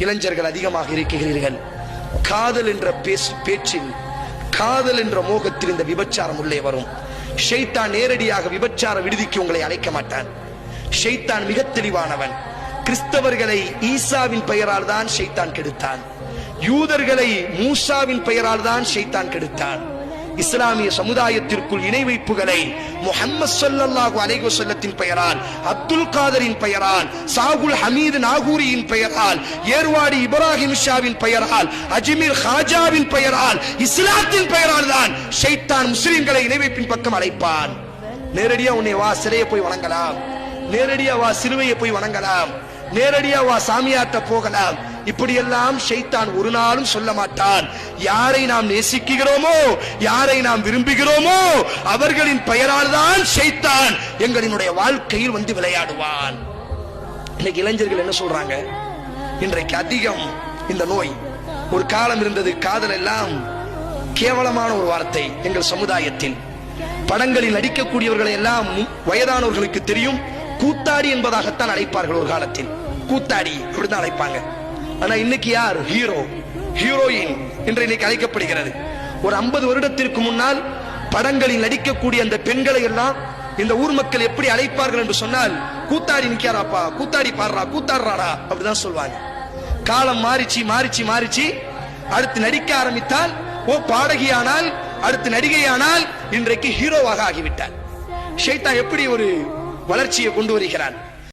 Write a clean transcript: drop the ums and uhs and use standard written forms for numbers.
இளைஞர்கள் அதிகமாக இருக்கிறீர்கள். காதல் என்ற பேச்சில், காதல் என்ற மோகத்தில் இந்த விபச்சாரம் உள்ளே வரும். ஷைத்தான் நேரடியாக விபச்சார விடுதிக்கு உங்களை அழைக்க மாட்டான். ஷைத்தான் மிக தெளிவானவன். கிறிஸ்தவர்களை ஈசாவின் பெயரால் தான் ஷைத்தான் கெடுத்தான். யூதர்களை மூசாவின் பெயரால் தான் ஷைத்தான் கெடுத்தான். இஸ்லாமிய சமுதாயத்திற்குள் இணை வைப்புகளை முஹம்மது ஸல்லல்லாஹு அலைஹி வஸல்லத்தின் பெயரால், அப்துல் காதரின் பெயரால், சாகுல் ஹமீது நாகூரியின் பெயரால், ஏர்வாடி இப்ராஹிம் ஷாவின் பெயரால், அஜ்மீர் ஹாஜாவின் பெயரால், இஸ்லாத்தின் பெயரால் தான் ஷைத்தான் முஸ்லிம்களை இணை வைப்பின் பக்கம் அழைப்பான். நேரடியா உன்னை வா சிலையை போய் வணங்கலாம், நேரடியா வா சிலுவையை போய் வணங்கலாம், நேரடியா வா சாமியாட்ட போகலாம். இப்படியெல்லாம் ஷைத்தான் ஒரு நாளும் சொல்ல மாட்டான். யாரை நாம் நேசிக்கிறோமோ, யாரை நாம் விரும்புகிறோமோ அவர்களின் பெயரால் தான் ஷைத்தான் எங்களினுடைய வாழ்க்கையில் வந்து விளையாடுவான். இன்னைக்கு இளைஞர்கள் என்ன சொல்றாங்க? இன்றைக்கு அதிகம் இந்த நோய். ஒரு காலம் இருந்தது, காதல் எல்லாம் கேவலமான ஒரு வார்த்தை. எங்கள் சமுதாயத்தில் படங்களில் நடிக்கக்கூடியவர்களை எல்லாம் வயதானவர்களுக்கு தெரியும், கூத்தாடி என்பதாகத்தான் அழைப்பார்கள். ஒரு காலத்தில் கூத்தாடி அப்படிதான் அழைப்பாங்க. ஆனா இன்னைக்கு யார் ஹீரோ, ஹீரோயின் என்று இன்னைக்கு அழைக்கப்படுகிறது. ஒரு 50 வருடத்திற்கு முன்னால் படங்களில் நடிக்கக்கூடிய அந்த பெண்களை எல்லாம் இந்த ஊர் மக்கள் எப்படி அழைப்பார்கள் என்று சொன்னால், கூத்தாடி நிக்காராப்பா, கூத்தாடி பாடுறா, கூத்தாடுறாரா அப்படிதான் சொல்வாங்க. காலம் மாறிச்சு மாறிச்சு மாறிச்சு. அடுத்து நடிக்க ஆரம்பித்தால், ஓ பாடகியானால், அடுத்து நடிகையானால், இன்றைக்கு ஹீரோவாக ஆகிவிட்டார். ஷைத்தான் எப்படி ஒரு வளர்ச்சியை கொண்டு வருகிறான்.